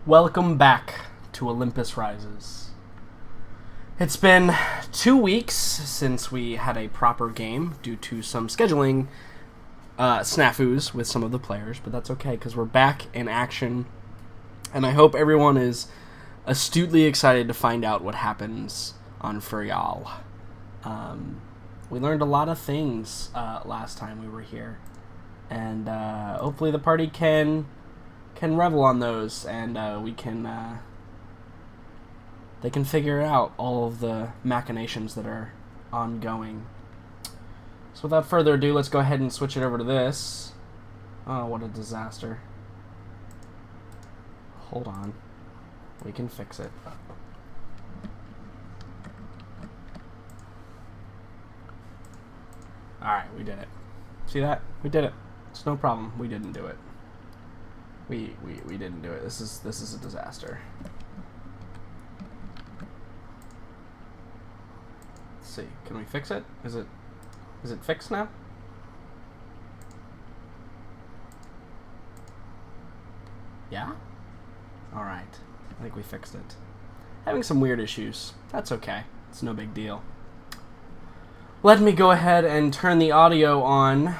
Welcome back to Olympus Rises. It's been 2 weeks since we had a proper game due to some scheduling snafus with some of the players, but that's okay because we're back in action, and I hope everyone is astutely excited to find out what happens on Furial. We learned a lot of things last time we were here, and hopefully the party can revel on those, and they can figure out all of the machinations that are ongoing. So without further ado, let's go ahead and switch it over to this. Oh, what a disaster. Hold on. We can fix it. Alright, we did it. See that? We did it. It's no problem. We didn't do it. We didn't do it. This is a disaster. Let's see. Can we fix it? Is it fixed now? Yeah? Alright. I think we fixed it. Having some weird issues. That's okay. It's no big deal. Let me go ahead and turn the audio on,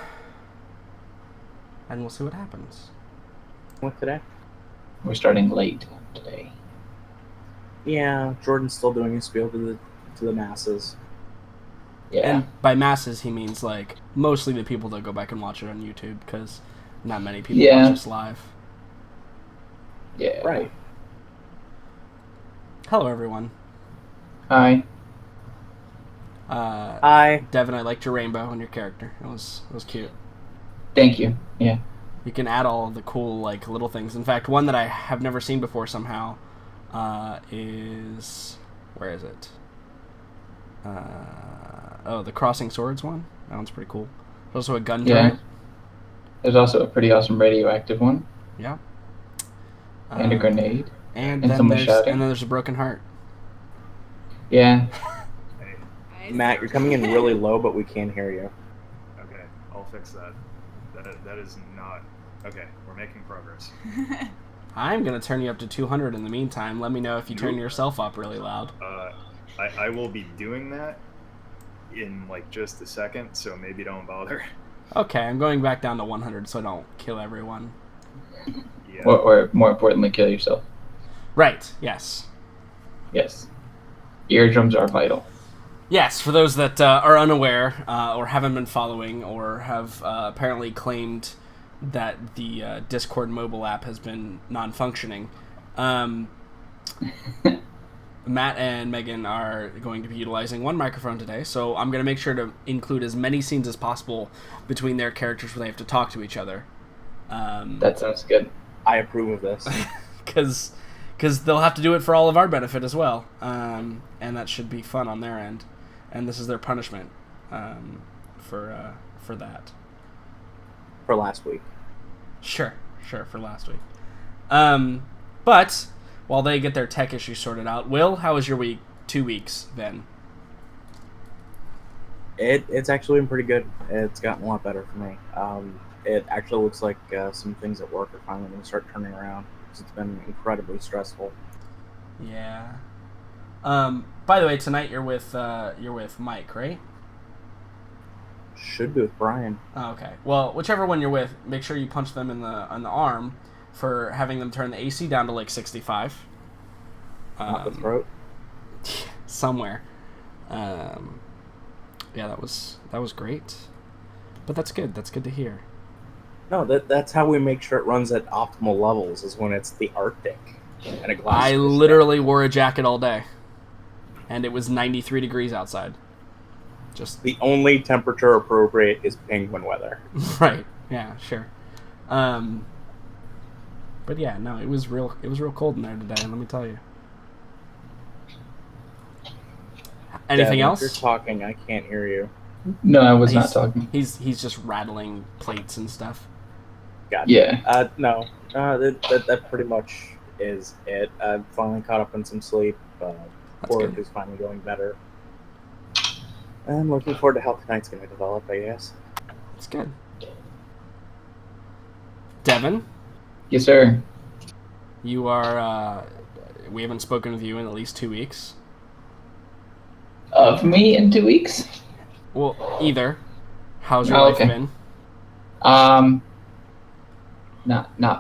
and we'll see what happens. What today? We're starting late today. Yeah, Jordan's still doing his spiel to the masses. Yeah. And by masses, he means like mostly the people that go back and watch it on YouTube, because not many people watch us live. Yeah. Right. Hello, everyone. Hi. Hi. Devin, I liked your rainbow on your character. It was cute. Thank you. Yeah. You can add all the cool like little things. In fact, one that I have never seen before somehow is, where is it? Oh, the crossing swords one. That one's pretty cool. There's also a gun turret. There's also a pretty awesome radioactive one. Yeah. And a grenade. And And then shouting. there's a broken heart. Yeah. Matt, you're coming in really low, but we can't hear you. Okay, I'll fix that. That is not... Okay, we're making progress. I'm going to turn you up to 200 in the meantime. Let me know if you turn yourself up really loud. I will be doing that in like just a second, so maybe don't bother. Okay, I'm going back down to 100 so I don't kill everyone. Yeah. Or more importantly, kill yourself. Right, yes. Yes. Eardrums are vital. Yes, for those that are unaware or haven't been following or have apparently claimed that the Discord mobile app has been non-functioning, Matt and Megan are going to be utilizing one microphone today, so I'm going to make sure to include as many scenes as possible between their characters where they have to talk to each other. That sounds good. I approve of this. Because they'll have to do it for all of our benefit as well, and that should be fun on their end. And this is their punishment for that. For last week. Sure, for last week. But while they get their tech issues sorted out, Will, how was your week? 2 weeks then? It's actually been pretty good. It's gotten a lot better for me. It actually looks like some things at work are finally going to start turning around, because it's been incredibly stressful. Yeah. By the way, tonight you're with Mike, right? Should be with Brian. Oh, okay. Well, whichever one you're with, make sure you punch them in the arm for having them turn the AC down to like 65. Not the throat. Somewhere. Yeah, that was great. But that's good. That's good to hear. No, that's how we make sure it runs at optimal levels, is when it's the Arctic and a glass. I literally wore a jacket all day, and it was 93 degrees outside. Just the only temperature appropriate is penguin weather. Right. Yeah. Sure. But yeah, no, it was real cold in there today. Let me tell you. Anything else? If you're talking, I can't hear you. No, I was not talking. He's just rattling plates and stuff. Gotcha. Yeah. No. That pretty much is it. I've finally caught up on some sleep. Work is finally going better. I'm looking forward to how tonight's going to develop, I guess. It's good. Devin? Yes, sir. You are. We haven't spoken with you in at least 2 weeks. Of me in 2 weeks? Well, either. How's your life been? Not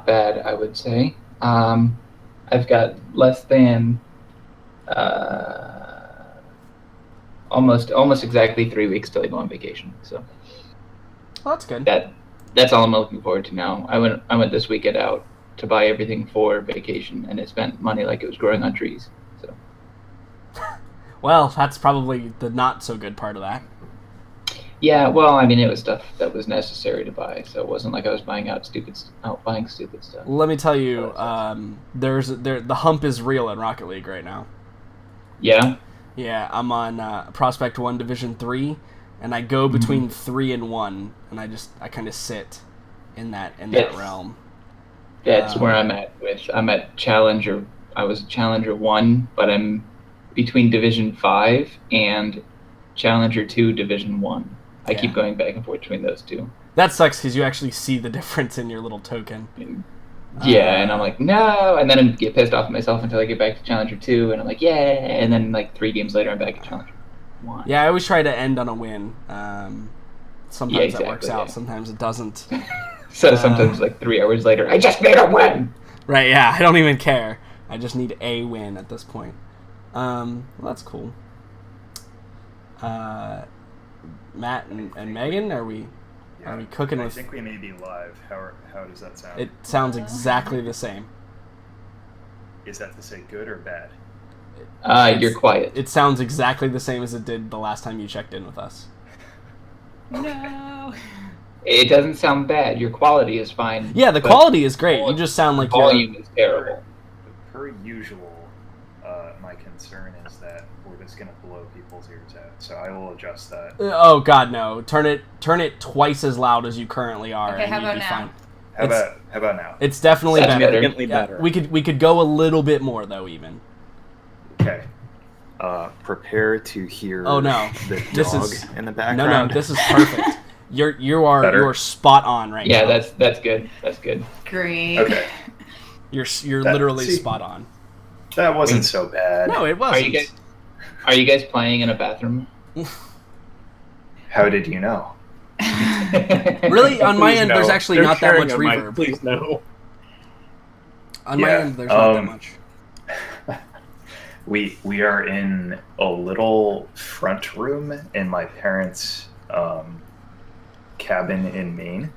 bad, I would say. I've got less than almost exactly 3 weeks till I go on vacation. So Well, that's good. That's all I'm looking forward to now. I went this weekend out to buy everything for vacation, and I spent money like it was growing on trees. So Well, that's probably the not so good part of that. yeah, well, I mean, it was stuff that was necessary to buy, so it wasn't like I was buying buying stupid stuff. Let me tell you, the hump is real in Rocket League right now. Yeah. Yeah, I'm on Prospect 1 Division 3, and I go between 3 and 1, and I kind of sit in that realm. That's where I'm at I'm at Challenger. I was Challenger 1, but I'm between Division 5 and Challenger 2 Division 1. I keep going back and forth between those two. That sucks because you actually see the difference in your little token. Yeah, and I'm like, no, and then I get pissed off at myself until I get back to Challenger 2, and I'm like, yeah, and then like 3 games later, I'm back at Challenger 1. Yeah, I always try to end on a win. Sometimes that works out, yeah. Sometimes it doesn't. So sometimes, like 3 hours later, I just made a win! Right, yeah, I don't even care. I just need a win at this point. Well, that's cool. Matt and Megan, are we cooking with... I think we may be live. How does that sound? It sounds exactly the same. Is that to say good or bad? You're quiet. It sounds exactly the same as it did the last time you checked in with us. No. It doesn't sound bad. Your quality is fine. Yeah, the quality is great. You just sound like volume is terrible. Per usual, my concern is that we're just going to blow people's ears out. So I will adjust that. Oh God, no! Turn it twice as loud as you currently are, Okay, and how you'd about be now? fine. How about now? It's definitely That's better. Significantly Yeah, better. we could go a little bit more though, even. Okay. Prepare to hear Oh, no. the This dog is- in the No, background. this is perfect. You're Better? spot on right Yeah, now. that's good. That's good. Great. Okay. You're That- literally see- spot on. That wasn't so bad. No, it wasn't. Are you guys playing in a bathroom? How did you know? Really, on my Please end, no. there's actually They're not that sharing much a mic. reverb. Please no. On my Yeah, end, there's not that much. We are in a little front room in my parents' cabin in Maine.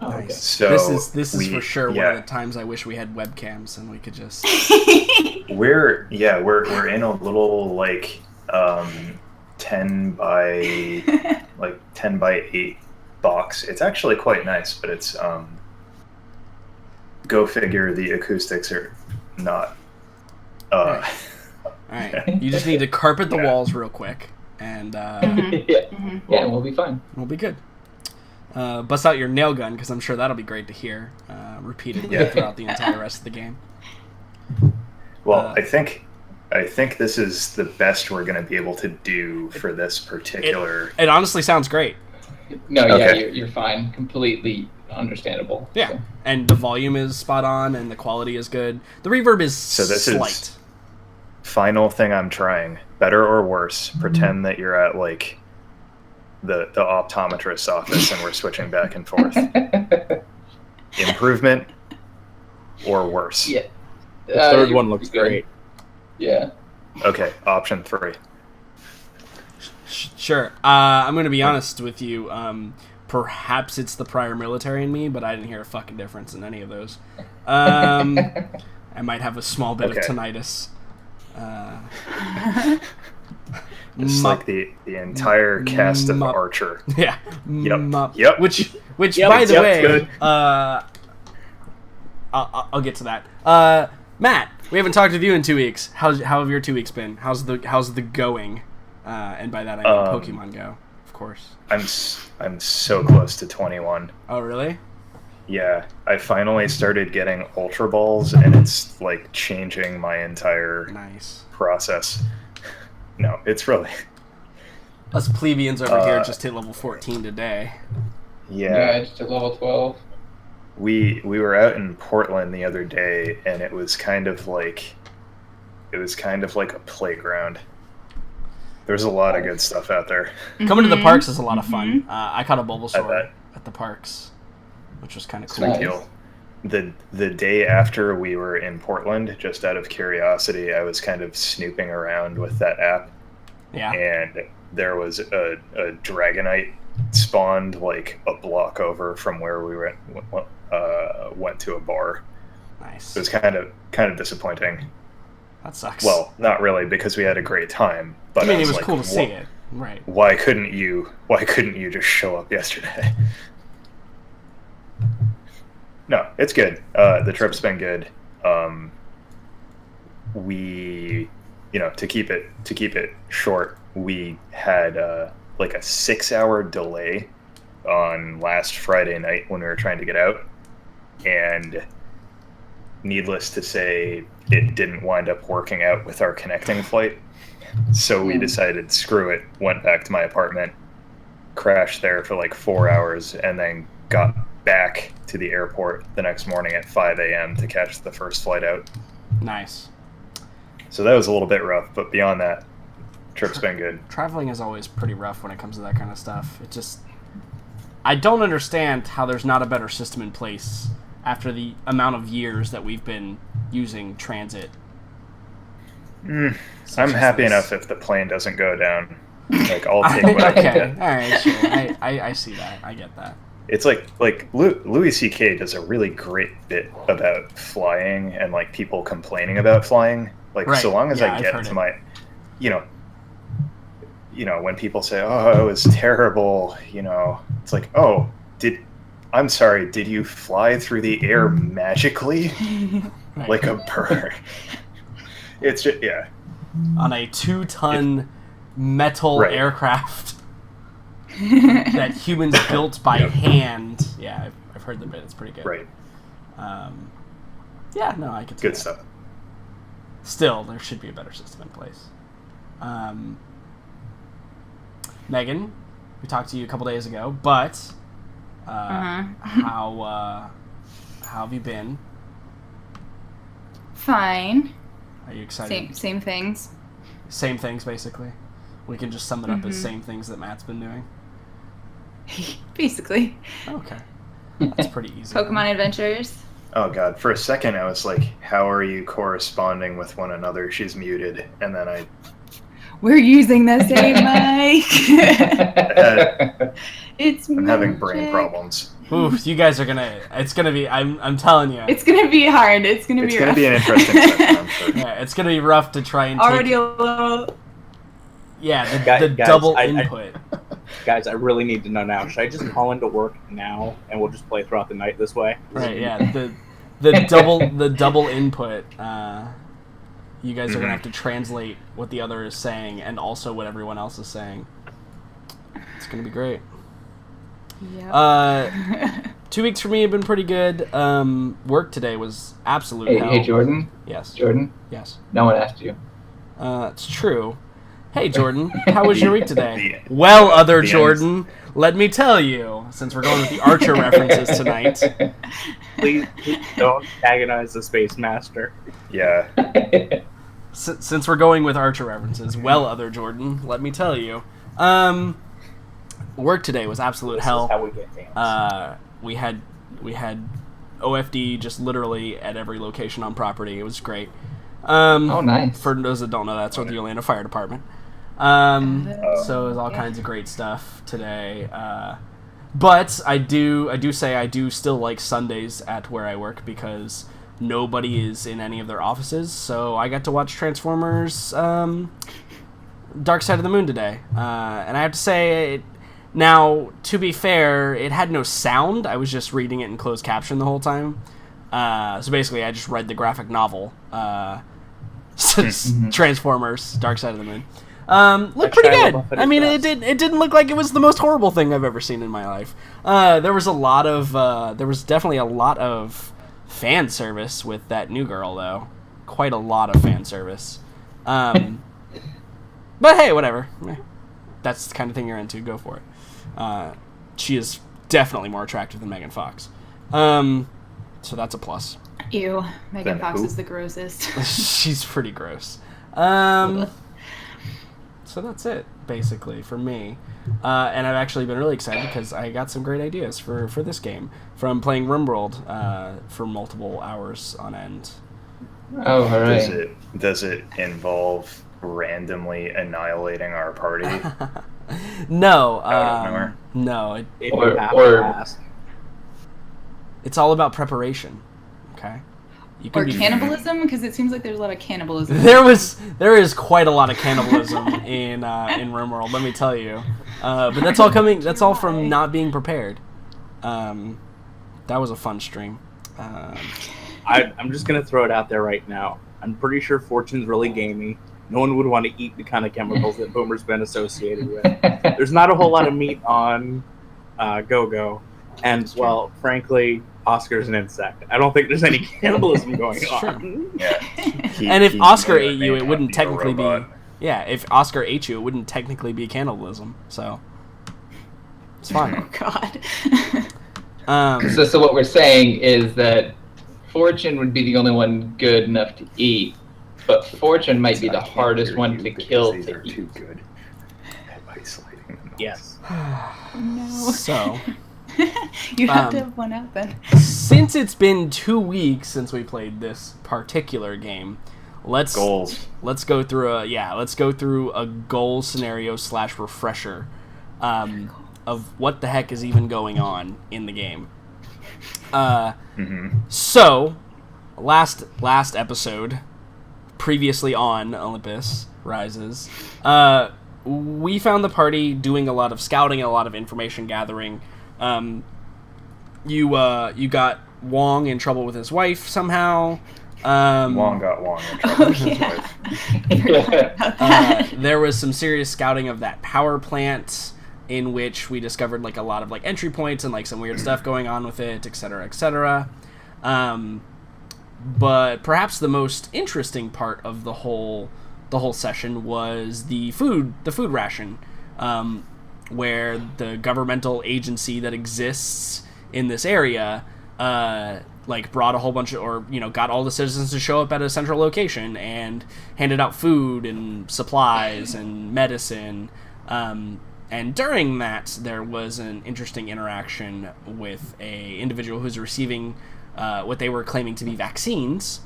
Oh, okay. Nice. So this is we- for sure one yeah. of the times I wish we had webcams and we could just. We're in a little like 10 by 8 box. It's actually quite nice, but it's go figure, the acoustics are not All right, you just need to carpet the Yeah. walls real quick, and yeah, Mhm. yeah, we'll be fine. we'll be good. Bust out your nail gun, because I'm sure that'll be great to hear repeatedly Yeah. throughout the entire rest of the game. well. I think this is the best we're going to be able to do for this particular. It honestly sounds great. No, yeah, Okay. you're fine. Completely understandable. Yeah, So. and the volume is spot on, and the quality is good. The reverb is So this slight. is final thing I'm trying. Better or worse? Pretend that you're at like the optometrist's office and we're switching back and forth. Improvement or worse? Yeah. The third you're one looks good. great. Yeah. Okay, option 3. Sure. I'm going to be honest with you. Perhaps it's the prior military in me, but I didn't hear a fucking difference in any of those. I might have a small bit Okay. of tinnitus. Just like the entire cast of Mup. Archer. Yeah. Yep. Mup. Yep. Which Yep, by the yep, way, good. I'll get to that. Matt, we haven't talked with you in 2 weeks. How have your 2 weeks been? How's the going? And by that I mean Pokemon Go, of course. I'm so close to 21. Oh, really? Yeah, I finally started getting Ultra Balls, and it's like changing my entire Nice. process. No, it's really Us plebeians over here just hit level 14 today. yeah. Just at level 12. we were out in Portland the other day, and it was kind of like a playground. There's a lot of good stuff out there. Coming to the Mhm. parks is a lot of fun. I caught a Bulbasaur bet. at the parks, which was kind of Sweet cool. Nice. deal. The day after we were in Portland, just out of curiosity, I was kind of snooping around with that app, Yeah. and there was a Dragonite spawned like a block over from where we went to a bar. Nice. It was kind of disappointing. That sucks. Well, not really, because we had a great time. But I mean, it was was like, cool to see it. Right. Why couldn't you just show up yesterday? No, it's good. The trip's been good. We, to keep it short, we had like a 6-hour delay on last Friday night when we were trying to get out, and needless to say, it didn't wind up working out with our connecting flight. So we decided, screw it, went back to my apartment, crashed there for like 4 hours, and then got back to the airport the next morning at 5 a.m. to catch the first flight out. Nice. So that was a little bit rough, but beyond that, trip's been good. Traveling is always pretty rough when it comes to that kind of stuff. It just... I don't understand how there's not a better system in place after the amount of years that we've been using transit. I'm Such as happy this. enough if the plane doesn't go down. Like, I'll take what I can Okay, get. alright, sure. I see that. I get that. It's like Louis C.K. does a really great bit about flying and like people complaining about flying. Like, Right. so long as Yeah, I I've get heard to it. my, when people say, "Oh, it was terrible," it's like, "Oh, I'm sorry, did you fly through the air magically Right. like a bird?" It's just, yeah. On a 2-ton metal Right. aircraft that humans built by Yep. hand. Yeah, I've heard the bit. It's pretty good. Right. Yeah, no, I could see Good that. stuff. Still, there should be a better system in place. Megan, we talked to you a couple days ago, but how have you been? Fine. Are you excited? Same things. Same things, basically. We can just sum it up as same things that Matt's been doing. Basically. Okay, that's pretty easy. Pokemon adventures. Oh god, for a second I was like, how are you corresponding with one another? She's muted. And then I We're using the same mic. It's I'm having brain magic. problems. Oof, you guys are gonna. It's gonna be. I'm telling you. It's gonna be hard. It's gonna It's be going rough. to be an interesting session, I'm sure. Yeah, it's gonna be rough to try and Already take. a little. Yeah, the Guys, double I- input. Guys, I really need to know now. Should I just call into work now and we'll just play throughout the night this way? Right. Yeah. The double input. You guys are gonna have to translate what the other is saying and also what everyone else is saying. It's gonna be great. Yep. 2 weeks for me have been pretty good. Work today was absolute hell. Hey, Jordan. Yes. Jordan. Yes. No one asked you. It's true. Hey, Jordan, how was your week today? The- Well, other the Jordan, let me tell you, since we're going with the Archer references tonight. Please don't antagonize the Space Master. Yeah. Since we're going with Archer references, well, other Jordan, let me tell you. Work today was absolute This hell. is how we get fans. We had OFD just literally at every location on property. It was great. Oh, nice. For those that don't know, that's the Orlando Fire Department. So it was all kinds of great stuff today. But I do say I do still like Sundays at where I work because nobody is in any of their offices. So I got to watch Transformers Dark Side of the Moon today. And I have to say, now, to be fair, it had no sound. I was just reading it in closed caption the whole time. So basically, I just read the graphic novel. Transformers Dark Side of the Moon. Looked pretty Shia good. LaBeouf at I mean, his it best. didn't look like it was the most horrible thing I've ever seen in my life. There was definitely a lot of fan service with that new girl, though. Quite a lot of fan service. But hey, whatever. That's the kind of thing you're into. Go for it. She is definitely more attractive than Megan Fox. So that's a plus. Ew. Megan Then Fox who? is the grossest. She's pretty gross. So that's it, basically, for me. And I've actually been really excited because I got some great ideas for this game from playing RimWorld for multiple hours on end. Oh, all right. Does it involve randomly annihilating our party? No. Out of nowhere? No. If Or- you have or- to ask. It's all about preparation. Okay? You Or be cannibalism, because it seems like there's a lot of cannibalism. There is quite a lot of cannibalism in RimWorld, let me tell you. But that's all coming. That's all from not being prepared. That was a fun stream. I'm just gonna throw it out there right now. I'm pretty sure Fortune's really gamey. No one would want to eat the kind of chemicals that Boomer's been associated with. There's not a whole lot of meat on Go-Go, and well, frankly, Oscar's an insect. I don't think there's any cannibalism going on. Yeah. And if Oscar ate may you, it not wouldn't be a technically be. robot. Yeah, if Oscar ate you, it wouldn't technically be cannibalism. So it's fine. Oh, God. So what we're saying is that Fortune would be the only one good enough to eat, but Fortune might be I the can't hardest hear one you to because kill These to are eat. too good at isolating the noise. Yes. No. So You have to Um, have one out then. since it's been 2 weeks since we played this particular game, let's Goals. go through a goal scenario / refresher of what the heck is even going on in the game. So last episode, previously on Olympus Rises, we found the party doing a lot of scouting and a lot of information gathering. You got Wong in trouble with his wife somehow. Wong got Wong in trouble with his yeah. wife. I forgot about that. There was some serious scouting of that power plant, in which we discovered like a lot of like entry points and like some weird stuff going on with it, etc., etc. But perhaps the most interesting part of the whole session was the food ration, where the governmental agency that exists in this area like brought a whole bunch of, or got all the citizens to show up at a central location and handed out food and supplies and medicine. And during that, there was an interesting interaction with a individual who's receiving what they were claiming to be vaccines,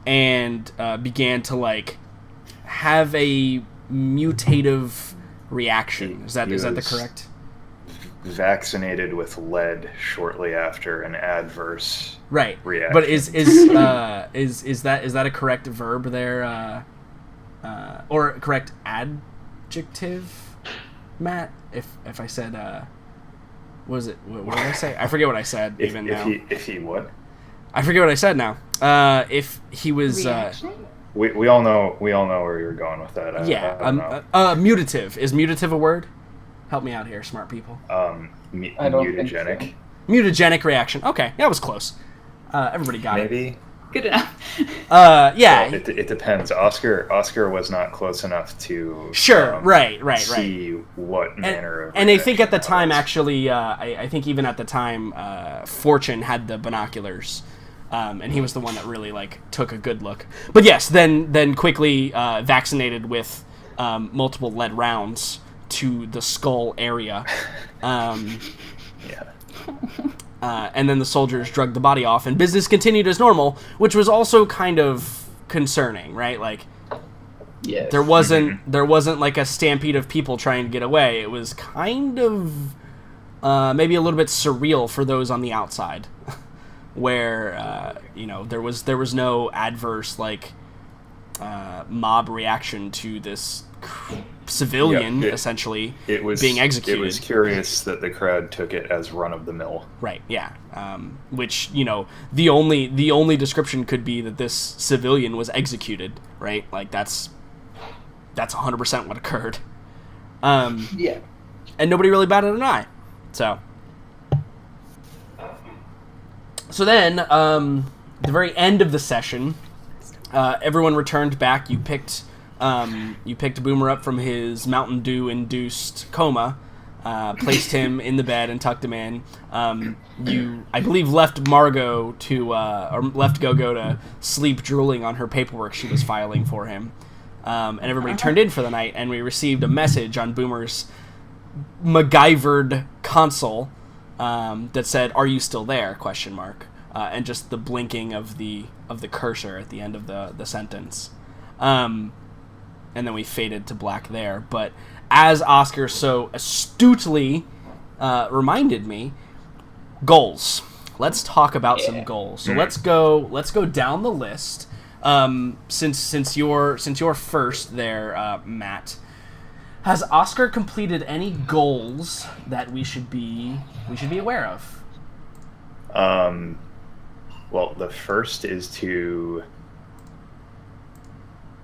and began to like have a mutative reaction. Is that the correct? Vaccinated with lead shortly after an adverse Right. reaction. But is that a correct verb there, or correct adjective, Matt? If I said what was it? What did I say? I forget what I said now. If he would. I forget what I said now. If he was Reaction? We all know where you're going with that. I don't know. Mutative. Is mutative a word? Help me out here, smart people. I don't think Mutagenic. Mutagenic reaction. Okay, that was close. Everybody got it. Maybe. Good enough. Yeah. Well, it depends. Oscar was not close enough to Sure. Right. see what manner of And I think at the reaction time, that was. actually, I think even at the time, Fortune had the binoculars, and he was the one that really like took a good look. But yes, then quickly vaccinated with multiple lead rounds to the skull area. Yeah. And then the soldiers drugged the body off, and business continued as normal, which was also kind of concerning, right? Like, Yes. there wasn't like a stampede of people trying to get away. It was kind of maybe a little bit surreal for those on the outside, where there was no adverse like mob reaction to this civilian essentially It was being executed. It was curious that the crowd took it as run of the mill. Right. Yeah. Which the only description could be that this civilian was executed. Right. Like that's 100% what occurred. Yeah. And nobody really batted an eye. So then, the very end of the session, everyone returned back. You picked Boomer up from his Mountain Dew induced coma, placed him in the bed and tucked him in. You, I believe, left Margot or left Go-Go to sleep drooling on her paperwork she was filing for him. And everybody turned in for the night, and we received a message on Boomer's MacGyvered console that said, "Are you still there?" ? And just the blinking of the cursor at the end of the sentence. And then we faded to black there. But as Oscar so astutely reminded me, goals. Let's talk about some goals. So let's go down the list. Since you're first there, Matt, has Oscar completed any goals that we should be aware of? Well, the first is to.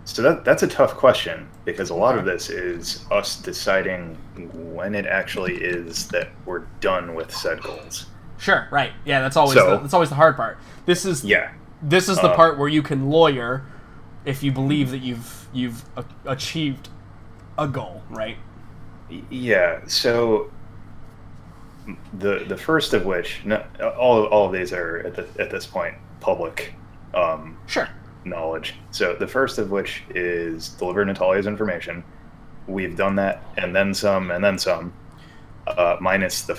So that's a tough question, because a lot of this is us deciding when it actually is that we're done with said goals. Sure, right. Yeah, that's always the hard part. This is the part where you can lawyer if you believe that you've achieved a goal, right? Yeah. So the first of which, all of these are at this point public. Sure. Knowledge. So the first of which is deliver Natalia's information. We've done that, and then some, minus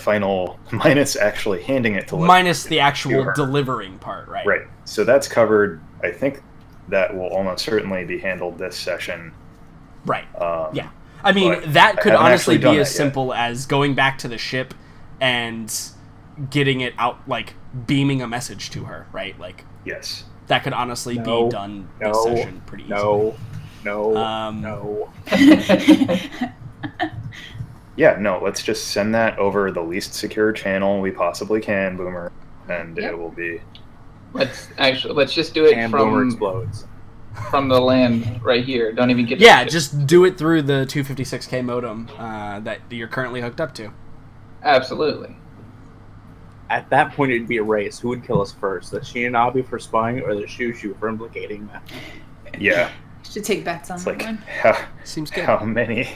actually handing it to minus the actual delivering part, right? Right. So that's covered. I think that will almost certainly be handled this session. Right. Yeah. I mean, that could honestly be as simple as going back to the ship and getting it out, like beaming a message to her, right? Like, yes. That could honestly be done this session pretty easily. No. Yeah, no, let's just send that over the least secure channel we possibly can, Boomer, and it will be... Let's just do it and Boomer explodes. From the land right here. Don't even get just do it through the 256K modem that you're currently hooked up to. Absolutely. At that point, it'd be a race. Who would kill us first? The Shinobi for spying or the Shushu for implicating them? Yeah. Should take bets on that one. Seems good. How many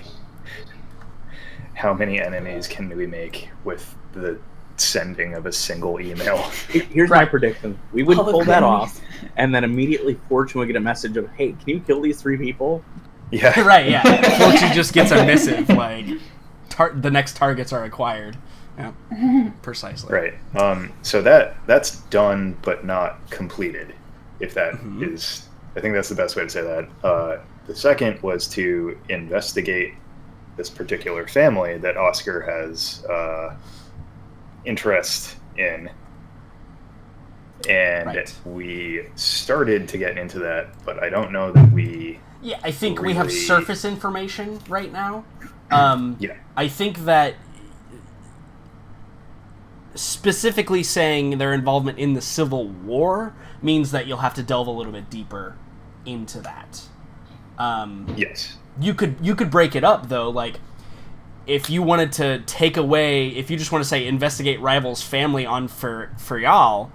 enemies can we make with the sending of a single email? Here's my prediction. We would pull that off, and then immediately Fortune would get a message of, "Hey, can you kill these 3 people?" Yeah. Right, yeah. Fortune just gets a missive, like, the next targets are acquired. Yeah, precisely. Right. So that's done but not completed, if that is... I think that's the best way to say that. The second was to investigate this particular family that Oscar has interest in. And we started to get into that, but I don't know that we... Yeah, I think we have surface information right now. Yeah. I think that specifically saying their involvement in the Civil War means that you'll have to delve a little bit deeper into that. Yes. You could break it up, though. Like, if you wanted to take away... If you just want to say, investigate Rival's family on Ferial,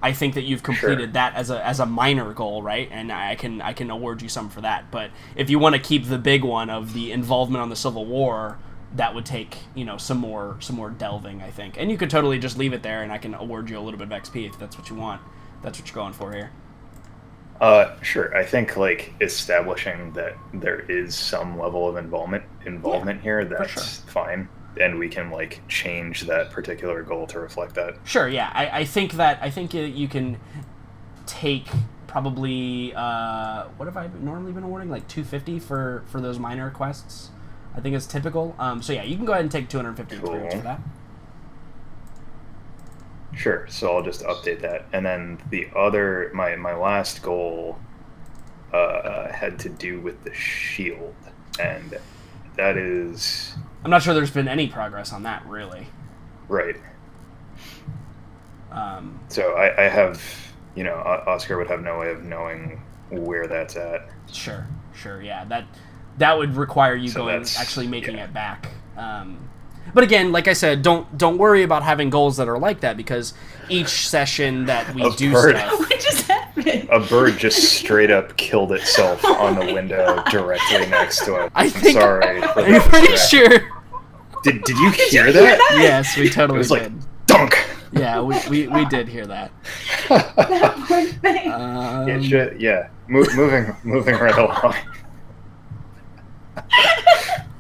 I think that you've completed that as a minor goal, right? And I can award you some for that. But if you want to keep the big one of the involvement on the Civil War, that would take, some more delving, I think. And you could totally just leave it there, and I can award you a little bit of XP if that's what you want. That's what you're going for here. Sure. I think, like, establishing that there is some level of involvement here, that's fine. And we can, like, change that particular goal to reflect that. Sure, yeah. I think you can take probably, what have I normally been awarding? Like 250 for those minor quests. I think it's typical. So yeah, you can go ahead and take 250 experience for that. Sure, so I'll just update that. And then the other, my last goal had to do with the shield. And that is... I'm not sure there's been any progress on that, really. Right. So I have, Oscar would have no way of knowing where that's at. Sure, yeah. That would require you actually making it back. But again, like I said, don't worry about having goals that are like that, because each session that we do stuff... What just happened? A bird just straight up killed itself on the window directly next to us. I'm sorry. I'm pretty sure... Did you hear that? Yes, we totally It was like did. dunk. Yeah, we did hear that. That poor thing. Moving right along.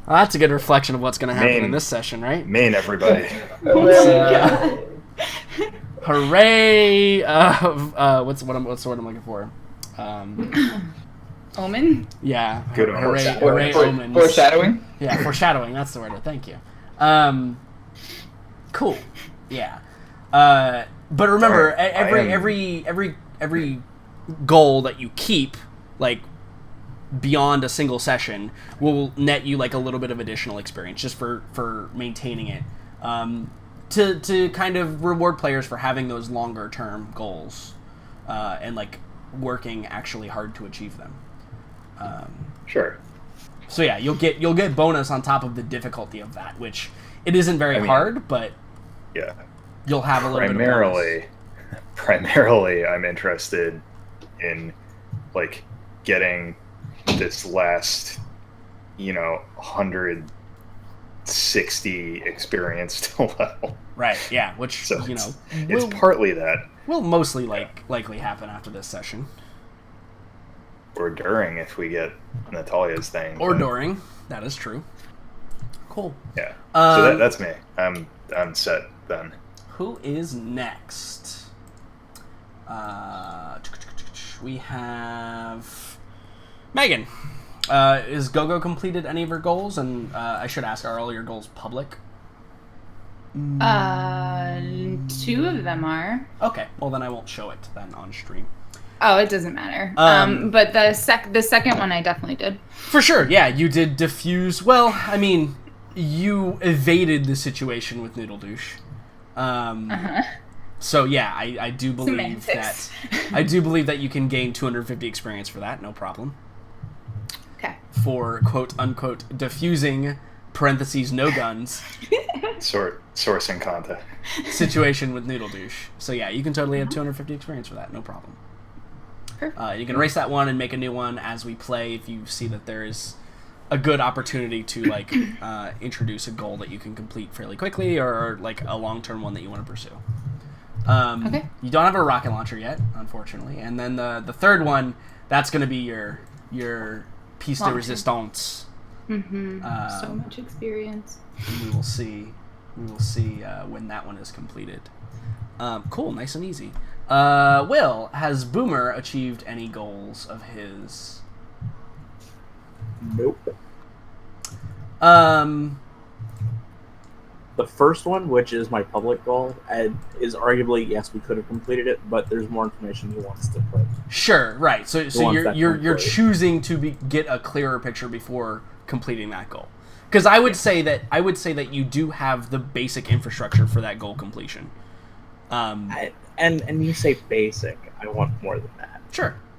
Well, that's a good reflection of what's going to happen in Maine. this session, right? Maine, everybody. Oh my god. Hooray! What's the word I'm looking for? Omen? Yeah. Good hooray! omens. Hooray! Omens. Foreshadowing. Yeah, foreshadowing. That's the word. Thank you. Cool. Yeah. But remember, every goal that you keep, like, beyond a single session, will net you like a little bit of additional experience just for maintaining it. To kind of reward players for having those longer term goals, and like working actually hard to achieve them. Sure. So yeah, you'll get bonus on top of the difficulty of that, which it isn't very hard, but Yeah. you'll have a little bit of bonus. Primarily, I'm interested in like getting this last, 160 experience to level. Right, yeah, which So will it's partly that, will mostly likely happen after this session. or during if we get Natalia's thing. Or but, during. That is true. Cool. Yeah. So that's me. I'm set then. Who is next? We have Megan. Is Gogo completed any of her goals? And I should ask, are all your goals public? 2 of them are. Okay, well then I won't show it then on stream. Oh, it doesn't matter. But the second one I definitely did. For sure, yeah, you did diffuse. Well, I mean, you evaded the situation with Noodle Douche. So yeah, I do believe Semantics. that you can gain 250 experience for that, no problem. Okay. For quote unquote diffusing (parentheses no guns) Sourcing content. situation with Noodle Douche. So yeah, you can totally have 250 experience for that, no problem. Perfect. You can erase that one and make a new one as we play if you see that there is a good opportunity to like introduce a goal that you can complete fairly quickly, or like a long-term one that you want to pursue. Okay. You don't have a rocket launcher yet, unfortunately, and then the third one, that's going to be your piece de Launcher. resistance. So much experience. We will see when that one is completed. Cool, nice and easy. Will, has Boomer achieved any goals of his? Nope. The first one, which is my public goal, is arguably, yes, we could have completed it, but there's more information he wants to put. Sure, right. So wants that you're complete. choosing to get a clearer picture before completing that goal. Because I would say that you do have the basic infrastructure for that goal completion. And you say basic, I want more than that.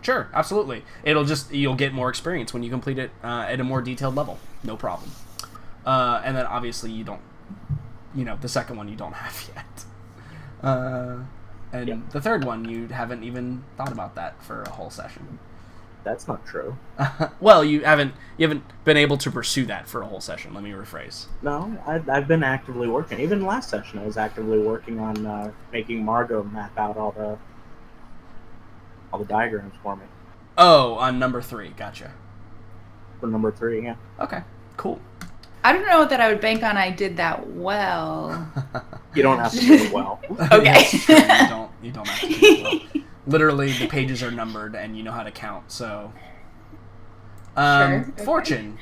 Sure, absolutely. You'll get more experience when you complete it at a more detailed level. No problem. And then obviously you don't, the second one you don't have yet. And Yep. the third one, you haven't even thought about that for a whole session. That's not true. Well, you haven't been able to pursue that for a whole session. Let me rephrase. No, I've been actively working. Even last session, I was actively working on making Margot map out all the diagrams for me. Oh, on number 3, gotcha. For number 3, yeah. Okay, cool. I don't know that I would bank on I did that well. You don't have to do it well. Okay. That's true. You don't have to do it well. Literally, the pages are numbered, and you know how to count. So, Sure, okay. Fortune,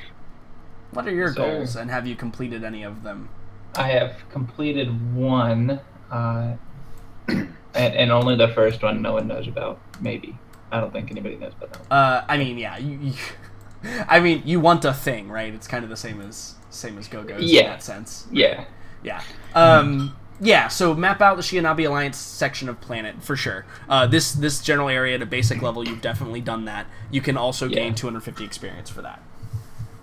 what are your Sir. goals, and have you completed any of them? I have completed one, and only the first one no one knows about. Maybe. I don't think anybody knows about that one. I mean, yeah, you want a thing, right? It's kind of the same as Go-Go's in Yeah. that sense. Yeah. Yeah. Yeah, so map out the Shianabi Alliance section of planet, for sure. This general area at a basic level, you've definitely done that. You can also gain 250 experience for that.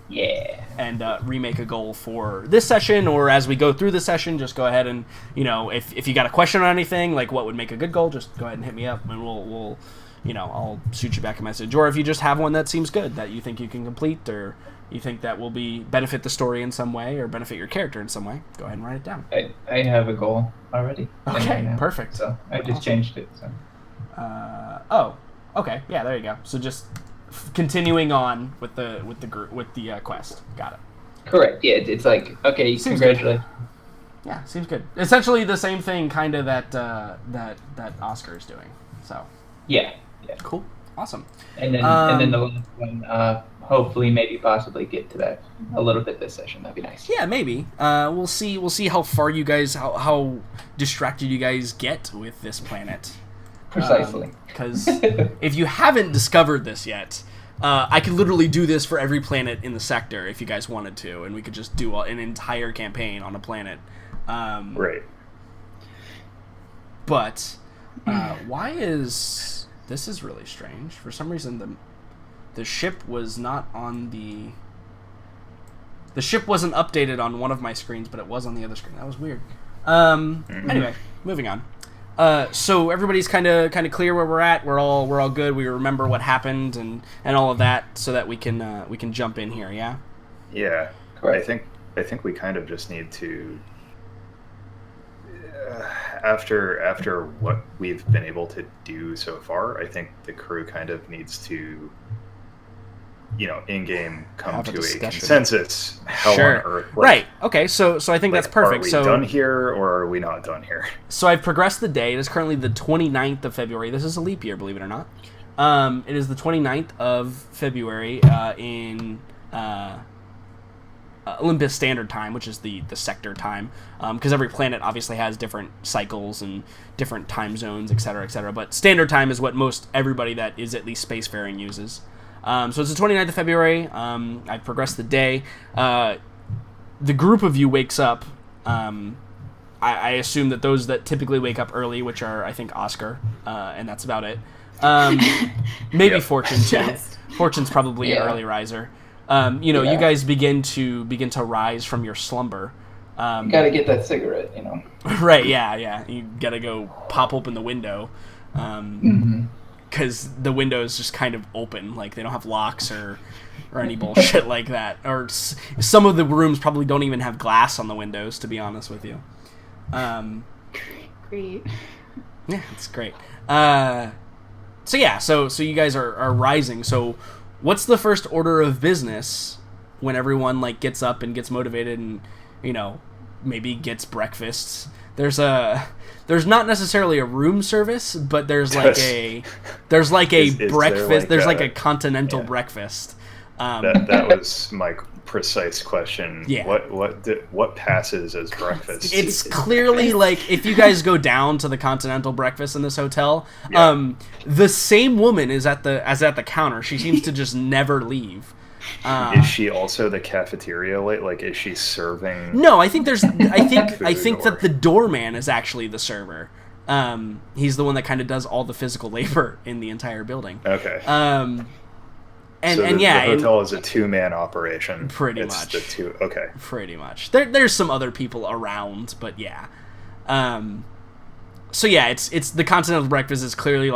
Yeah. And remake a goal for this session, or as we go through the session, just go ahead and, if you got a question on anything, like what would make a good goal, just go ahead and hit me up, and we'll I'll shoot you back a message. Or if you just have one that seems good that you think you can complete, or you think that will benefit the story in some way or benefit your character in some way, go ahead and write it down. I have a goal already. Okay, perfect. So I just changed it. So. Okay, yeah, there you go. So just continuing on with the quest. Got it. Correct. Yeah, it's like, okay, Seems congratulations. Good. Yeah, seems good. Essentially the same thing, kind of that Oscar is doing. So. Yeah. Cool. Awesome. And then the last one, hopefully, maybe, possibly get to that a little bit this session. That'd be nice. Yeah, maybe. We'll see how far you guys, how distracted you guys get with this planet. Precisely. Because if you haven't discovered this yet, I could literally do this for every planet in the sector if you guys wanted to, and we could just do an entire campaign on a planet. Right. But why is... This is really strange. For some reason, the ship was not on the... The ship wasn't updated on one of my screens, but it was on the other screen. That was weird. Anyway, moving on. So everybody's kind of clear where we're at. We're all good. We remember what happened and all of that, so that we can jump in here. Yeah. Yeah. Correct. I think we kind of just need to. After what we've been able to do so far, I think the crew kind of needs to, in-game come Have a to a discussion. Consensus. Hell Sure. on Earth. Right. Okay. So I think that's perfect. Are we done here, or are we not done here? So I've progressed the day. It is currently the 29th of February. This is a leap year, believe it or not. It is the 29th of February in Olympus Standard Time, which is the sector time, because every planet obviously has different cycles and different time zones, etc., etc. But Standard Time is what most everybody that is at least spacefaring uses. So it's the 29th of February. I've progressed the day. The group of you wakes up. I assume that those that typically wake up early, which are, I think, Oscar, and that's about it. Maybe Fortune, too. Yes. Fortune's probably an early riser. You guys begin to rise from your slumber. Gotta get that cigarette, Right, yeah. You gotta go pop open the window. Because the window is just kind of open. Like, they don't have locks or any bullshit like that. Or some of the rooms probably don't even have glass on the windows, to be honest with you. Great. Yeah, it's great. So you guys are rising. So what's the first order of business when everyone gets up and gets motivated and maybe gets breakfast? There's not necessarily a room service, but there's a breakfast. There's a continental breakfast. That was my precise question. Yeah. What passes as breakfast? It's clearly if you guys go down to the continental breakfast in this hotel, the same woman is at the counter. She seems to just never leave. Is she also the cafeteria? Is she serving? No, I think that the doorman is actually the server. He's the one that kind of does all the physical labor in the entire building. Okay. The hotel is a two-man operation. Pretty much. The two. Okay. Pretty much. There's some other people around, but yeah. It's the continental breakfast is clearly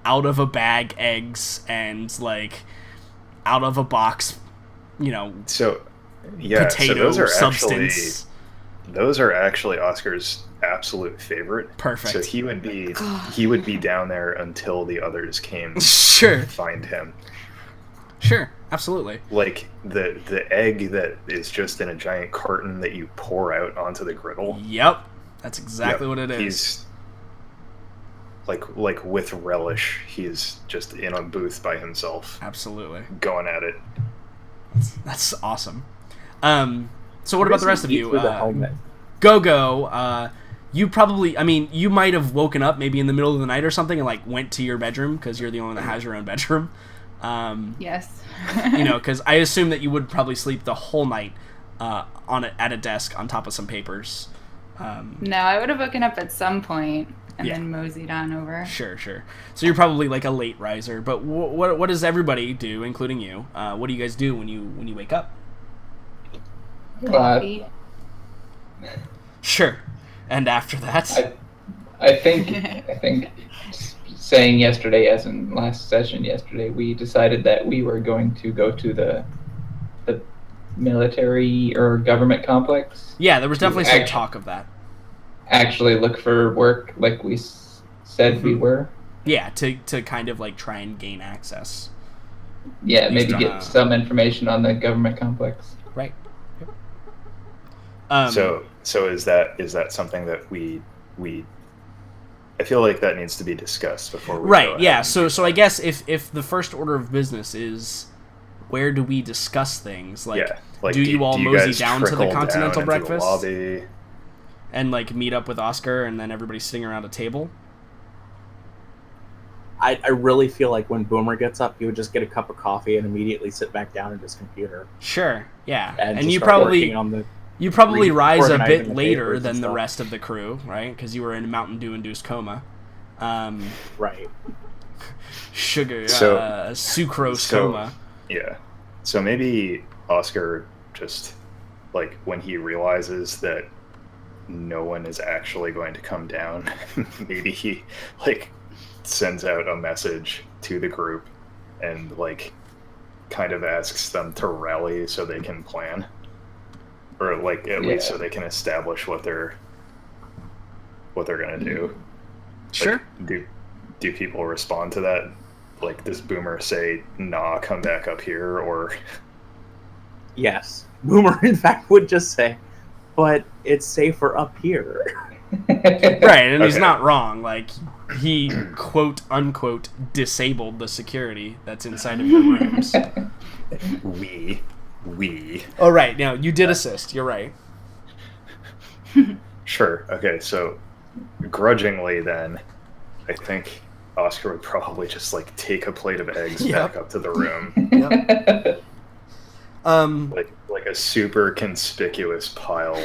out of a bag eggs and out of a box, So yeah, potato so those are substance. Those are actually Oscar's absolute favorite. Perfect. So he would be down there until the others came Sure. to find him. Sure, absolutely. The egg that is just in a giant carton that you pour out onto the griddle. Yep. That's exactly what it is. He's with relish, he's just in a booth by himself. Absolutely. Going at it. That's awesome. So what about the rest of you? With a helmet. Go. You probably, you might have woken up maybe in the middle of the night or something and went to your bedroom because you're the only one that has your own bedroom. Yes. Because I assume that you would probably sleep the whole night at a desk on top of some papers. No, I would have woken up at some point and Yeah. then moseyed on over. Sure. So you're probably a late riser. But what does everybody do, including you? What do you guys do when you wake up? Coffee. Sure. And after that, I think saying yesterday, as in last session yesterday, we decided that we were going to go to the military or government complex. Yeah, there was definitely some talk of that. Actually look for work like we said we were. Yeah, to kind of like try and gain access. Yeah, maybe get some information on the government complex. Right. So is that something that we I feel like that needs to be discussed before we Right, yeah. So I guess if the first order of business is where do we discuss things? Like, yeah. Like, do you all mosey down to the trickle continental down breakfast? into the lobby? And like meet up with Oscar and then everybody sitting around a table? I really feel like when Boomer gets up, he would just get a cup of coffee and immediately sit back down at his computer. Sure, yeah. And you probably rise a bit later than the rest of the crew, right? Because you were in Mountain Dew-induced coma. Right. Sugar, sucrose coma. Yeah. So maybe Oscar just, like, when he realizes that no one is actually going to come down, maybe he, like, sends out a message to the group and, like, kind of asks them to rally so they can plan. Or, like, at least so they can establish what they're gonna do. Sure. Like, do people respond to that? Like, does Boomer say, nah, come back up here, or... Yes. Boomer, in fact, would just say, but it's safer up here. Right, and he's not wrong. Like, he, quote, unquote, disabled the security that's inside of your rooms. We. Oh, right. Now, you did assist. You're right. Sure. Okay, so grudgingly then, I think Oscar would probably just, like, take a plate of eggs back up to the room. Yep. Like a super conspicuous pile.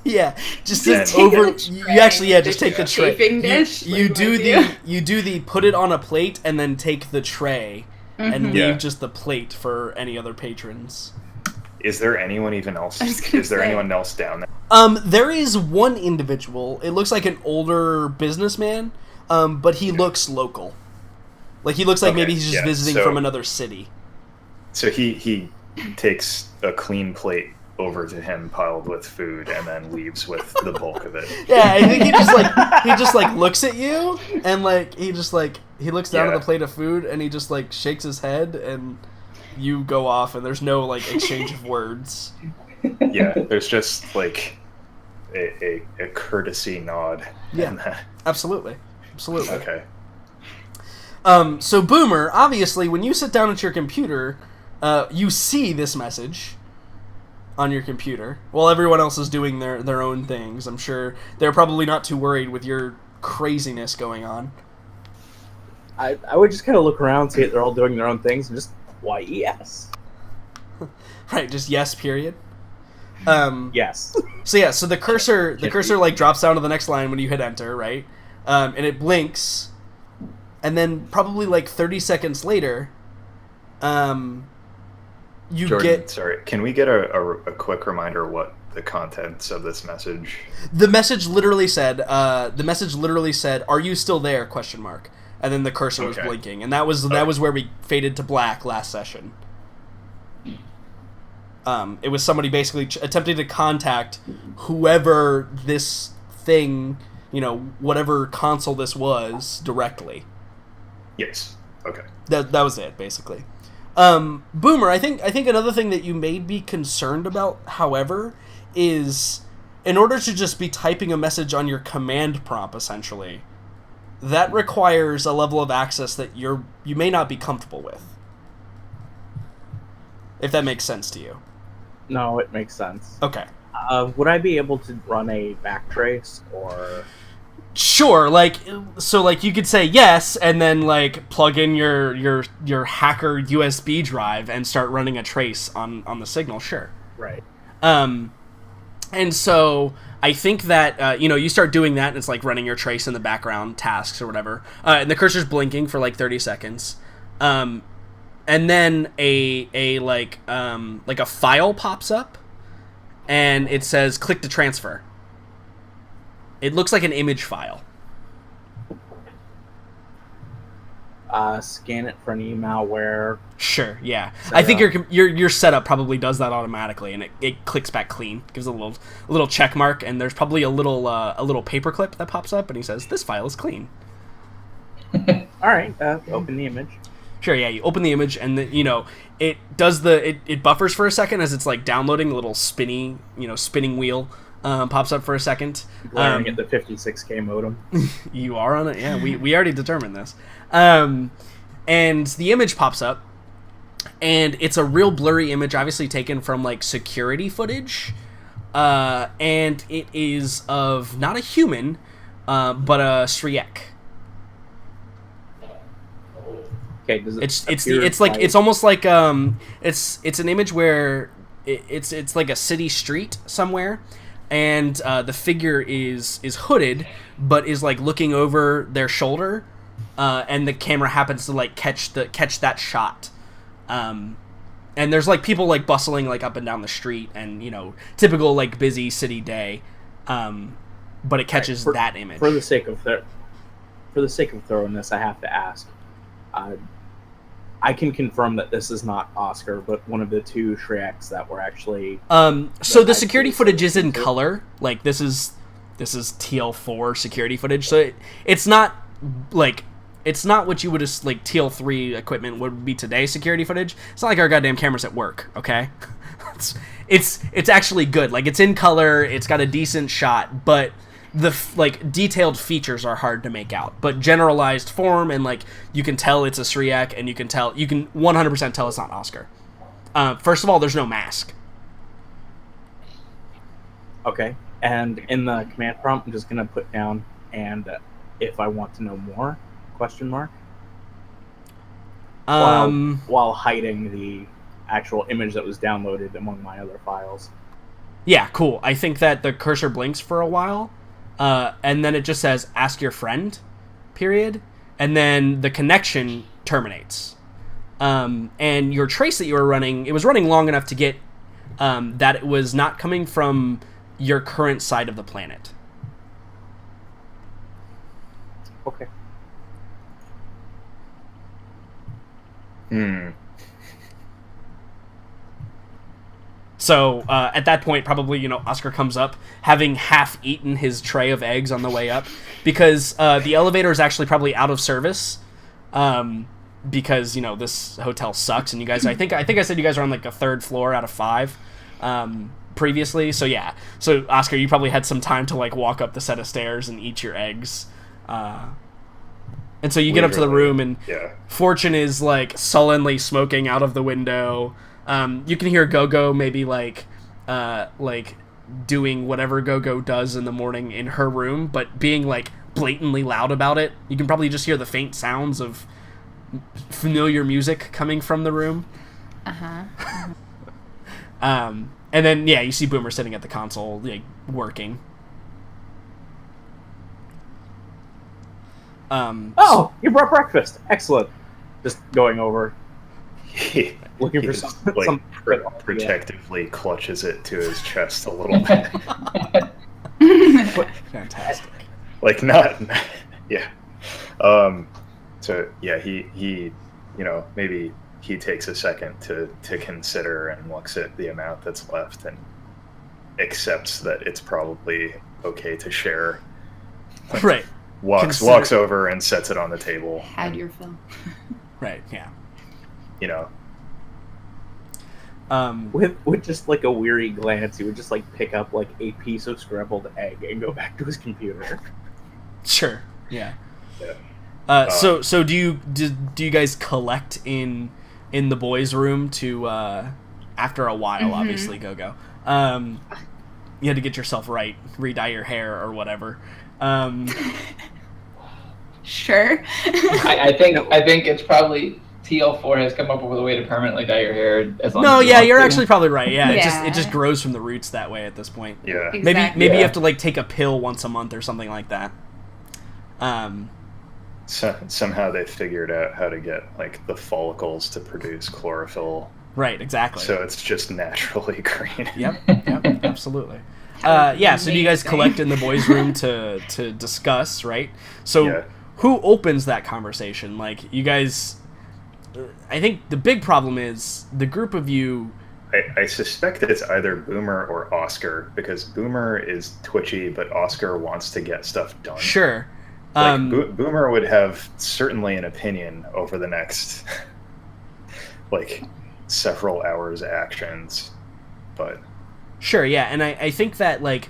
Yeah, just over. You actually, just take the tray. Dish, you do the put it on a plate and then take the tray and leave just the plate for any other patrons. Is there anyone else? Is there anyone else down there? There is one individual. It looks like an older businessman, but he looks local. Like, he looks like maybe he's just visiting from another city. So he takes a clean plate over to him piled with food and then leaves with the bulk of it. Yeah, I think he just looks at you and he looks down at the plate of food and he just like shakes his head and you go off and there's no like exchange of words. Yeah, there's just like a courtesy nod. Yeah, absolutely. Okay. So Boomer, obviously, when you sit down at your computer, you see this message on your computer while everyone else is doing their own things. I'm sure they're probably not too worried with your craziness going on. I would just kind of look around, see that they're all doing their own things, and just, why, yes. Right, just yes, period. Yes. So the cursor like drops down to the next line when you hit enter, right? And it blinks, and then probably like 30 seconds later, Jordan, sorry, can we get a quick reminder what the contents of this message? The message literally said, "Are you still there?" ? And then the cursor was blinking, and that was where we faded to black last session. It was somebody basically attempting to contact whoever this thing, whatever console this was, directly. Yes. Okay. That was it, basically. Boomer, I think another thing that you may be concerned about, however, is in order to just be typing a message on your command prompt, essentially, that requires a level of access that you may not be comfortable with. If that makes sense to you. No, it makes sense. Okay. Would I be able to run a backtrace, or... Sure, you could say yes, and then plug in your hacker USB drive and start running a trace on the signal. Sure. Right. And so I think that you start doing that, and it's like running your trace in the background tasks or whatever, and the cursor's blinking for 30 seconds, and then a file pops up, and it says click to transfer. It looks like an image file. scan it for any malware. Sure, yeah. Set I think up. your setup probably does that automatically, and it clicks back clean, gives a little check mark, and there's probably a little paperclip that pops up, and he says, "This file is clean." All right, open the image. Sure, yeah. You open the image, and then it does it buffers for a second as it's like downloading. A little spinning wheel pops up for a second. Glaring at the 56K modem. You are on it, yeah. We already determined this. And the image pops up, and it's a real blurry image, obviously taken from like security footage, and it is of not a human, but a Shrek. Okay, does it It's almost like it's an image where it's like a city street somewhere, and the figure is hooded, but is like looking over their shoulder, and the camera happens to like catch that shot, and there's like people like bustling like up and down the street, and typical like busy city day, but it catches that image. For the sake of thoroughness, I have to ask. I can confirm that this is not Oscar, but one of the two Shreks that were actually. So the security footage is in color. Like this is TL4 security footage. So it's not like it's not what you would like TL3 equipment would be today. Security footage. It's not like our goddamn cameras at work. Okay, it's actually good. Like it's in color. It's got a decent shot, but the like detailed features are hard to make out, but generalized form, and like you can tell it's a Shrek, and you can 100% tell it's not Oscar. First of all, there's no mask. Okay, and in the command prompt, I'm just gonna put down and if I want to know more, ? While hiding the actual image that was downloaded among my other files. Yeah, cool. I think that the cursor blinks for a while. And then it just says, ask your friend, period. And then the connection terminates. And your trace that you were running, it was running long enough to get that it was not coming from your current side of the planet. Okay. So at that point, probably, Oscar comes up, having half eaten his tray of eggs on the way up, because the elevator is actually probably out of service, because this hotel sucks, and you guys, I think I said you guys are on like a 3rd floor out of 5 previously. So yeah, so Oscar, you probably had some time to like walk up the set of stairs and eat your eggs, and so you get up to the room, and Fortune is like sullenly smoking out of the window. You can hear Go-Go maybe like doing whatever Go-Go does in the morning in her room, but being like blatantly loud about it. You can probably just hear the faint sounds of familiar music coming from the room. And then you see Boomer sitting at the console like working. Oh, you brought breakfast. Excellent. Just going over. Looking for some protectively clutches it to his chest a little bit. Fantastic. Like not yeah. So yeah, he maybe he takes a second to consider and looks at the amount that's left and accepts that it's probably okay to share. Like, right. Walks over and sets it on the table. Had your fill. Right, yeah. With just like a weary glance, he would just like pick up like a piece of scrambled egg and go back to his computer. Sure. Yeah. So do you guys collect in the boys' room to after a while? Obviously, Go-Go. You had to get yourself right, re-dye your hair or whatever. Sure. I think it's probably TL4 has come up with a way to permanently dye your hair as long No, as yeah, you're to. actually probably right. Yeah, Yeah. it just grows from the roots that way at this point. Yeah. Exactly. Maybe you have to like take a pill once a month or something like that. So, somehow they figured out how to get like the follicles to produce chlorophyll. Right, exactly. So it's just naturally green. Yep, absolutely. So do you guys collect in the boys' room to discuss, right? So who opens that conversation? Like, you guys, I think the big problem is the group of you. I suspect it's either Boomer or Oscar, because Boomer is twitchy, but Oscar wants to get stuff done. Sure. Like, Boomer would have certainly an opinion over the next, like, several hours actions, but... Sure, yeah, and I think that, like,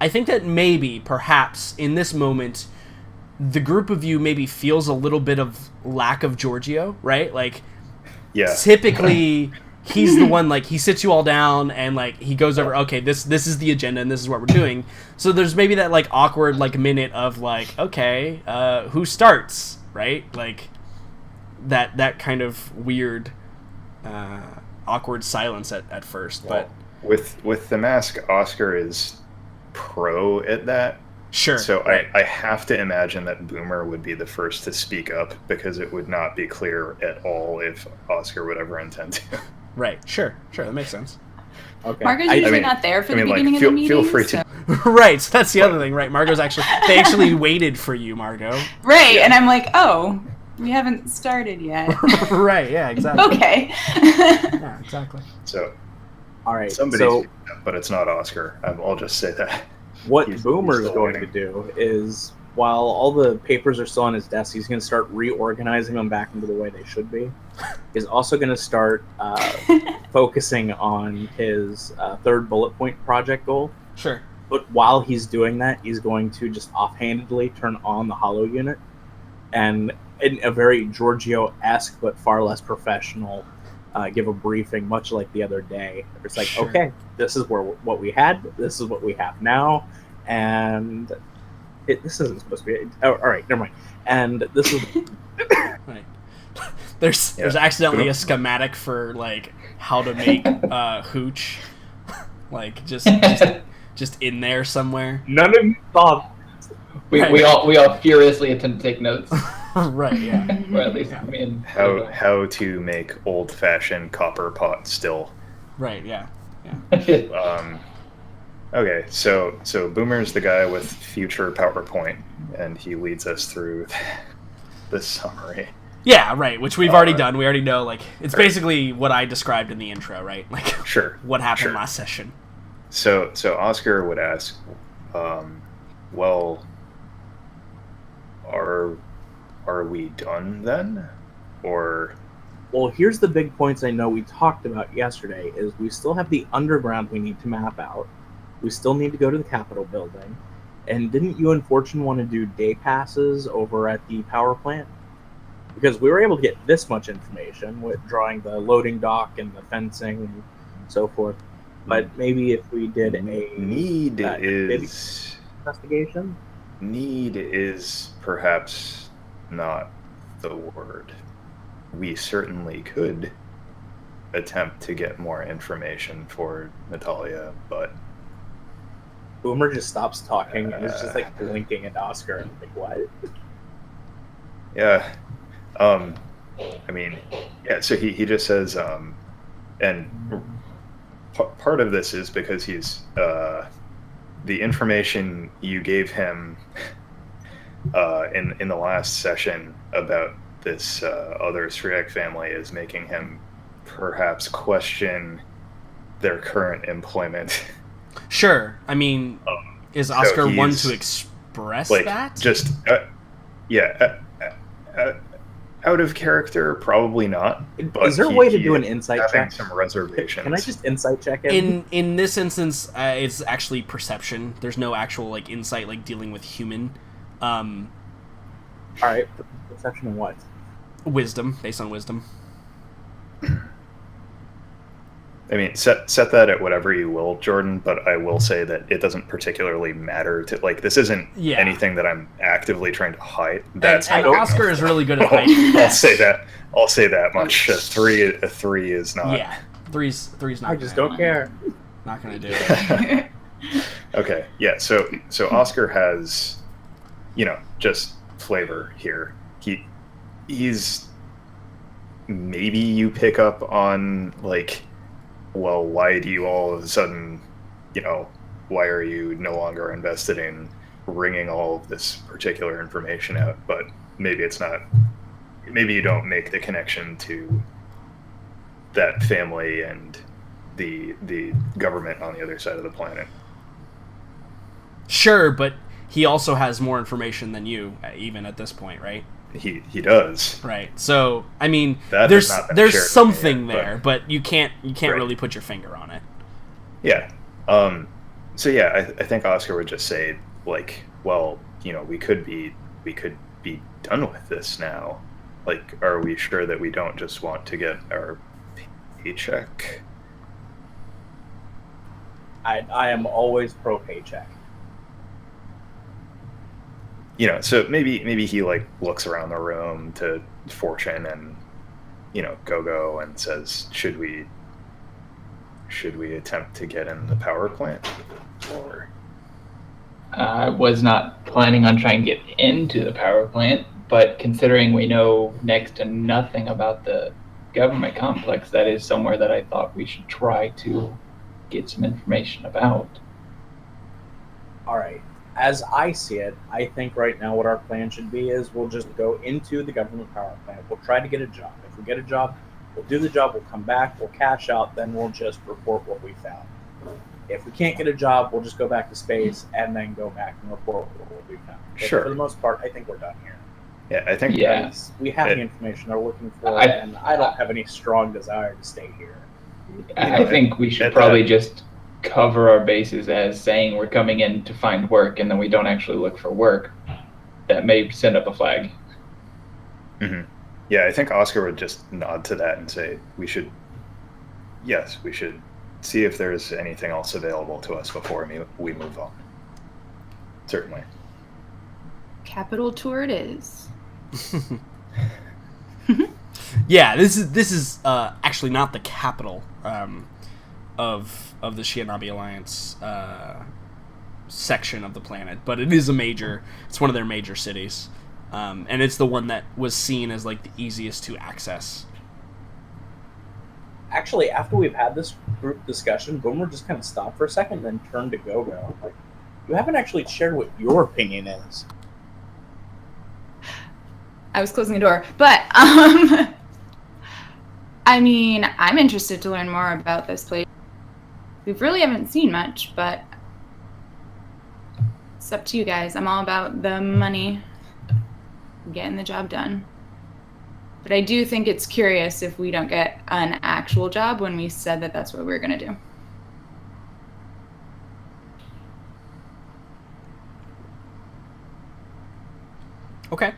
I think that maybe, perhaps, in this moment, the group of you maybe feels a little bit of lack of Giorgio, right? Like, yeah. Typically... He's the one, like, he sits you all down and, like, he goes over, okay, this is the agenda and this is what we're doing. So there's maybe that, like, awkward, like, minute of, like, okay, who starts, right? Like, that kind of weird, awkward silence at first. Well, but with the mask, Oscar is pro at that. Sure. So right. I have to imagine that Boomer would be the first to speak up, because it would not be clear at all if Oscar would ever intend to. Right. Sure. That makes sense. Okay. Margo's usually not there for the beginning of the meeting. Feel free to. Right. So that's the other thing, right? They actually waited for you, Margo. Right. Yeah. And I'm like, oh, we haven't started yet. Right. Yeah. Exactly. Okay. Yeah. Exactly. So. All right. Somebody's up, but it's not Oscar. I'll just say that. What Boomer's going to do is, while all the papers are still on his desk, he's going to start reorganizing them back into the way they should be. He's also going to start focusing on his third bullet point project goal. Sure. But while he's doing that, he's going to just offhandedly turn on the holo unit, and in a very Giorgio-esque but far less professional, give a briefing, much like the other day. It's like, sure. Okay, this is what we had, this is what we have now, and this isn't supposed to be. Oh, all right, never mind. And this is right. There's accidentally a schematic for, like, how to make hooch, like just in there somewhere. None of you thought. We all furiously attempt to take notes. Right. Yeah. Or at least me and how to make old-fashioned copper pot still. Right. Yeah. Okay, so Boomer's the guy with future PowerPoint, and he leads us through the summary. Yeah, right, which we've already done. We already know, like, it's basically what I described in the intro, right? Like, sure. What happened last session. So Oscar would ask, well, are we done then? Or... Well, here's the big points I know we talked about yesterday, is we still have the underground we need to map out. We still need to go to the Capitol building. And didn't you and Fortune want to do day passes over at the power plant? Because we were able to get this much information with drawing the loading dock and the fencing and so forth. But maybe if we did a need is investigation? Need is perhaps not the word. We certainly could attempt to get more information for Natalia, but Boomer just stops talking and is just like blinking at Oscar and like, what? Yeah. I mean, yeah, so he just says, and part of this is because he's, the information you gave him in the last session about this other Sriak family is making him perhaps question their current employment. Sure. I mean, is Oscar so one to express like, that? Just, out of character, probably not. But is there a way to do an insight check? Some reservations. Can I just insight check it? In this instance, it's actually perception. There's no actual, like, insight, like, dealing with human. All right, perception of what? Wisdom, based on wisdom. I mean, set that at whatever you will, Jordan, but I will say that it doesn't particularly matter to, like, this isn't anything that I'm actively trying to hide. That's and Oscar is really good at hiding. I'll say that much. A three is not. Yeah, three's not. I just don't care. Not gonna do it. Okay, yeah. So Oscar has, just flavor here. He's maybe you pick up on, like, well, why do you all of a sudden, why are you no longer invested in wringing all of this particular information out, but maybe it's not. Maybe you don't make the connection to that family and the government on the other side of the planet. Sure, but he also has more information than you, even at this point, right? He does. Right. So, I mean, That there's has not been shared something with me yet, there, but you can't Right. really put your finger on it. Yeah. So yeah, I think Oscar would just say, like, well, you know, we could be done with this now. Like, are we sure that we don't just want to get our paycheck? I am always pro paycheck. You know, so maybe he like looks around the room to Fortune and, you know, Go and says, should we attempt to get in the power plant? Or I was not planning on trying to get into the power plant, but considering we know next to nothing about the government complex, that is somewhere that I thought we should try to get some information about. All right. As I see it, I think right now what our plan should be is we'll just go into the government power plant. We'll try to get a job. If we get a job, we'll do the job, we'll come back, we'll cash out, then we'll just report what we found. If we can't get a job, we'll just go back to space and then go back and report what we found. But Sure. for the most part, I think we're done here. yeah, I think Yeah. We have the information they're looking for, I- and I don't have any strong desire to stay here. I think we should at probably that- just cover our bases as saying we're coming in to find work, and then we don't actually look for work. That may send up a flag. Mhm. Yeah, I think Oscar would just nod to that and say we should see if there's anything else available to us before we move on. Certainly. Capital tour it is. Yeah, this is actually not the capital of the Shianabi Alliance section of the planet, but it is it's one of their major cities, and it's the one that was seen as like the easiest to access. Actually, after we've had this group discussion, Boomer just kind of stopped for a second, then turned to Go-Go. Like, you haven't actually shared what your opinion is. I was closing the door, but I mean, I'm interested to learn more about this place. We really haven't seen much, but it's up to you guys. I'm all about the money, getting the job done. But I do think it's curious if we don't get an actual job when we said that that's what we were going to do. Okay.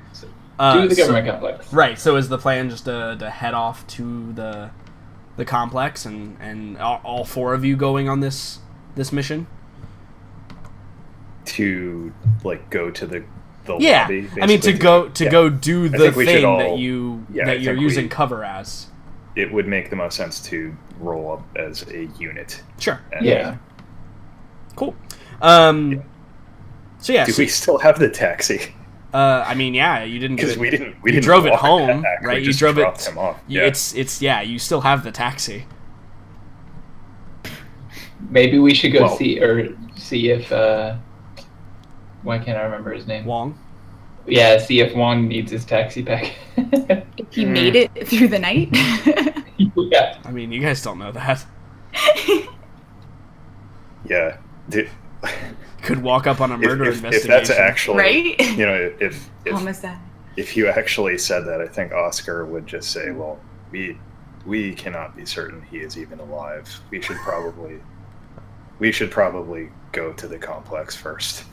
To the government complex. Right. So is the plan just to head off to the complex and all four of you going on this mission? To like go to the Yeah, lobby. I mean to basically. go do I the think we should thing all- that you're think using we- cover as. It would make the most sense to roll up as a unit. Sure. And Yeah. Cool. So yeah. Do so- we still have the taxi? I mean, yeah. You didn't. Because get it- we didn't. you drove it walk home, back. right? We You just drove dropped it. him off. You, Yeah. It's yeah. You still have the taxi. Maybe we should go Well- see if why can't I remember his name? Wong. Yeah, see if Wong needs his taxi back. If he made it through the night. Yeah. I mean, you guys don't know that. Yeah. Could walk up on a murder if investigation. that's actually, Right? you know, if Homicide. if you actually said that, I think Oscar would just say, "Well, we cannot be certain he is even alive. We should probably go to the complex first."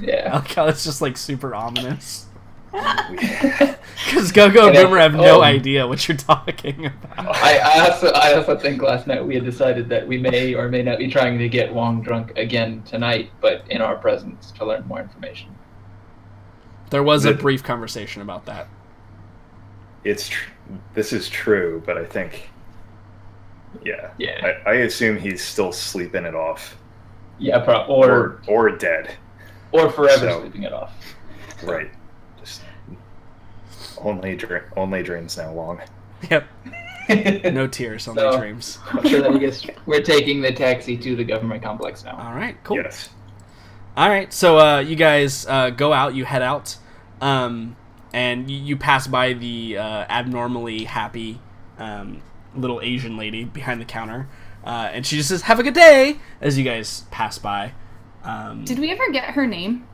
Yeah. Okay, that's just like super ominous. We- Because Go-Go and And then- Boomer have no oh. idea what you're talking about. I also think last night we had decided that we may or may not be trying to get Wong drunk again tonight, but in our presence to learn more information. There was a The- brief conversation about that. This is true, but I think, yeah, Yeah. I assume he's still sleeping it off, Yeah, or dead. or forever So- sleeping it off. Right. Just only dreams now, Long. Yep. No tears, only So- dreams. So then I guess we're taking the taxi to the government complex now. All right, cool. Yes. All right, so you guys go out, you head out, and you pass by the abnormally happy little Asian lady behind the counter, and she just says, "Have a good day," as you guys pass by. Did we ever get her name?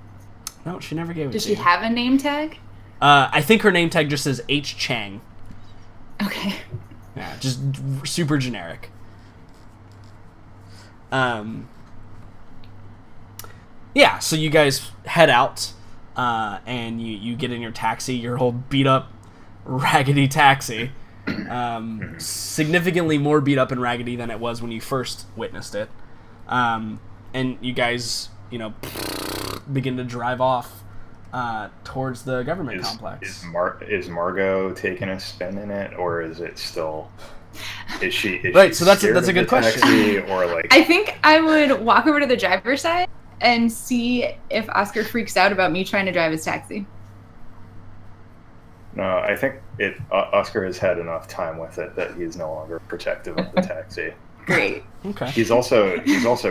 No, she never gave it Does to she you. have a name tag? I think her name tag just says H. Chang. Okay. Yeah, just super generic. Yeah, so you guys head out, and you get in your taxi, your whole beat up, raggedy taxi. Significantly more beat up and raggedy than it was when you first witnessed it. And you guys, begin to drive off towards the government complex. Is Margot taking a spin in it, or is it still? Is she right? So that's scared a of good the question. taxi, or like? I think I would walk over to the driver's side and see if Oscar freaks out about me trying to drive his taxi. No, I think Oscar has had enough time with it that he's no longer protective of the taxi. Great. Okay. He's also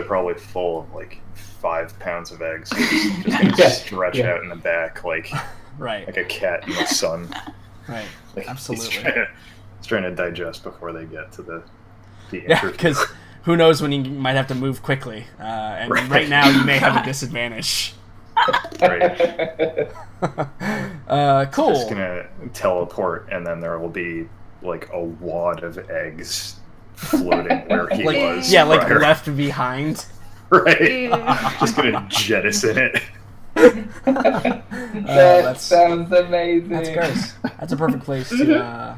probably full of like 5 pounds of eggs. So he's just gonna stretch out in the back like Right. a cat in the sun. Right. Like, Absolutely. He's trying to digest before they get to the Yeah, interview. because who knows when you might have to move quickly, and right now you may have a disadvantage. Right. Cool. Just gonna teleport, and then there will be like a wad of eggs floating where he was. Yeah, like prior. left behind. Right. Just gonna jettison it. That sounds amazing. That's gross. That's a perfect place to